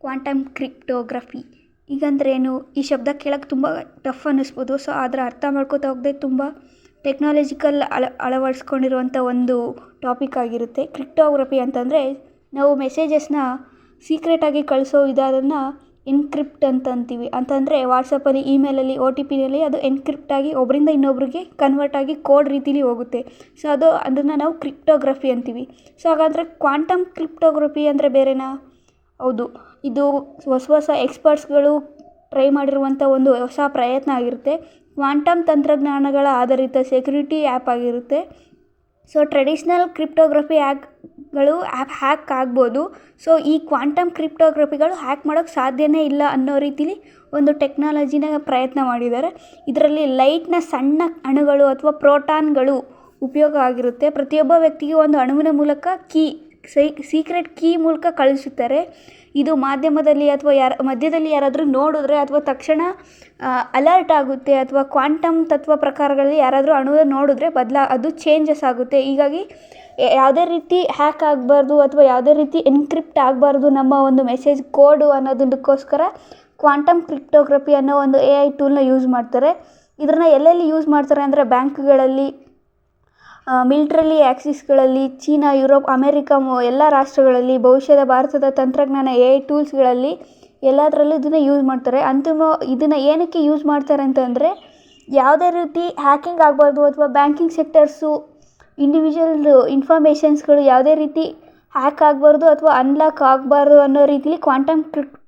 Quantum cryptography ಈಗಂದ್ರೇನು? ಈ ಶಬ್ದ ಕೇಳೋಕ್ಕೆ ತುಂಬ ಟಫ್ ಅನ್ನಿಸ್ಬೋದು. ಸೊ ಅದರ ಅರ್ಥ ಮಾಡ್ಕೋತಾ ಹೋಗದೆ ತುಂಬ ಟೆಕ್ನಾಲಜಿಕಲ್ ಅಳವಡಿಸ್ಕೊಂಡಿರುವಂಥ ಒಂದು ಟಾಪಿಕ್ ಆಗಿರುತ್ತೆ. ಕ್ರಿಪ್ಟೋಗ್ರಫಿ ಅಂತಂದರೆ ನಾವು ಮೆಸೇಜಸ್ನ ಸೀಕ್ರೆಟಾಗಿ ಕಳಿಸೋ ಇದನ್ನು ಎನ್ಕ್ರಿಪ್ಟ್ ಅಂತ ಅಂತೀವಿ. ಅಂತಂದರೆ ವಾಟ್ಸಪ್ಪಲ್ಲಿ, ಇಮೇಲಲ್ಲಿ, OTPನಲ್ಲಿ ಅದು ಎನ್ಕ್ರಿಪ್ಟ್ ಆಗಿ ಒಬ್ಬರಿಂದ ಇನ್ನೊಬ್ರಿಗೆ ಕನ್ವರ್ಟ್ ಆಗಿ ಕೋಡ್ ರೀತಿಲಿ ಹೋಗುತ್ತೆ. ಸೊ ಅದನ್ನು ನಾವು ಕ್ರಿಪ್ಟೋಗ್ರಫಿ ಅಂತೀವಿ. ಸೊ ಹಾಗಾದರೆ ಕ್ವಾಂಟಮ್ ಕ್ರಿಪ್ಟೋಗ್ರಫಿ ಅಂದರೆ ಬೇರೆನಾ? ಹೌದು, ಇದು ಹೊಸ ಎಕ್ಸ್ಪರ್ಟ್ಸ್ಗಳು ಟ್ರೈ ಮಾಡಿರುವಂಥ ಒಂದು ಹೊಸ ಪ್ರಯತ್ನ ಆಗಿರುತ್ತೆ. ಕ್ವಾಂಟಮ್ ತಂತ್ರಜ್ಞಾನಗಳ ಆಧಾರಿತ ಸೆಕ್ಯುರಿಟಿ ಆ್ಯಪ್ ಆಗಿರುತ್ತೆ. ಸೊ ಟ್ರೆಡಿಷ್ನಲ್ ಕ್ರಿಪ್ಟೋಗ್ರಫಿ ಹ್ಯಾಕ್ ಆಗ್ಬೋದು. ಸೊ ಈ ಕ್ವಾಂಟಮ್ ಕ್ರಿಪ್ಟೋಗ್ರಫಿಗಳು ಹ್ಯಾಕ್ ಮಾಡೋಕ್ಕೆ ಸಾಧ್ಯನೇ ಇಲ್ಲ ಅನ್ನೋ ರೀತಿಲಿ ಒಂದು ಟೆಕ್ನಾಲಜಿನ ಪ್ರಯತ್ನ ಮಾಡಿದ್ದಾರೆ. ಇದರಲ್ಲಿ ಲೈಟ್ನ ಸಣ್ಣ ಅಣುಗಳು ಅಥವಾ ಪ್ರೋಟಾನ್ಗಳು ಉಪಯೋಗ ಆಗಿರುತ್ತೆ. ಪ್ರತಿಯೊಬ್ಬ ವ್ಯಕ್ತಿಗೆ ಒಂದು ಅಣುವಿನ ಮೂಲಕ ಸೀಕ್ರೆಟ್ ಕೀ ಮೂಲಕ ಕಳಿಸುತ್ತಾರೆ. ಇದು ಮಾಧ್ಯಮದಲ್ಲಿ ಅಥವಾ ಮಧ್ಯದಲ್ಲಿ ಯಾರಾದರೂ ನೋಡಿದ್ರೆ ಅಥವಾ ತಕ್ಷಣ ಅಲರ್ಟ್ ಆಗುತ್ತೆ. ಅಥವಾ ಕ್ವಾಂಟಮ್ ತತ್ವ ಪ್ರಕಾರಗಳಲ್ಲಿ ಯಾರಾದರೂ ಅಣುವನ್ನು ನೋಡಿದ್ರೆ ಅದು ಚೇಂಜಸ್ ಆಗುತ್ತೆ. ಹೀಗಾಗಿ ಯಾವುದೇ ರೀತಿ ಹ್ಯಾಕ್ ಆಗಬಾರ್ದು ಅಥವಾ ಯಾವುದೇ ರೀತಿ ಎನ್ಕ್ರಿಪ್ಟ್ ಆಗಬಾರ್ದು ನಮ್ಮ ಒಂದು ಮೆಸೇಜ್ ಕೋಡು ಅನ್ನೋದಕ್ಕೋಸ್ಕರ ಕ್ವಾಂಟಮ್ ಕ್ರಿಪ್ಟೋಗ್ರಫಿ ಅನ್ನೋ ಒಂದು AI ಟೂಲ್ನ ಯೂಸ್ ಮಾಡ್ತಾರೆ. ಇದನ್ನು ಎಲ್ಲೆಲ್ಲಿ ಯೂಸ್ ಮಾಡ್ತಾರೆ ಅಂದರೆ ಬ್ಯಾಂಕ್ಗಳಲ್ಲಿ, ಮಿಲಿಟ್ರಲ್ಲಿ ಆಕ್ಸಿಸ್ಗಳಲ್ಲಿ, ಚೀನಾ, ಯುರೋಪ್, ಅಮೆರಿಕ ಎಲ್ಲ ರಾಷ್ಟ್ರಗಳಲ್ಲಿ, ಭವಿಷ್ಯದ ಭಾರತದ ತಂತ್ರಜ್ಞಾನ AI ಟೂಲ್ಸ್ಗಳಲ್ಲಿ ಎಲ್ಲದರಲ್ಲೂ ಇದನ್ನು ಯೂಸ್ ಮಾಡ್ತಾರೆ. ಇದನ್ನು ಏನಕ್ಕೆ ಯೂಸ್ ಮಾಡ್ತಾರೆ ಅಂತಂದರೆ ಯಾವುದೇ ರೀತಿ ಹ್ಯಾಕಿಂಗ್ ಆಗಬಾರ್ದು ಅಥವಾ ಬ್ಯಾಂಕಿಂಗ್ ಸೆಕ್ಟರ್ಸು, ಇಂಡಿವಿಜುವಲ್ ಇನ್ಫಾರ್ಮೇಷನ್ಸ್ಗಳು ಯಾವುದೇ ರೀತಿ ಹ್ಯಾಕ್ ಆಗಬಾರ್ದು ಅಥವಾ ಅನ್ಲಾಕ್ ಆಗಬಾರ್ದು ಅನ್ನೋ ರೀತಿಲಿ ಕ್ವಾಂಟಮ್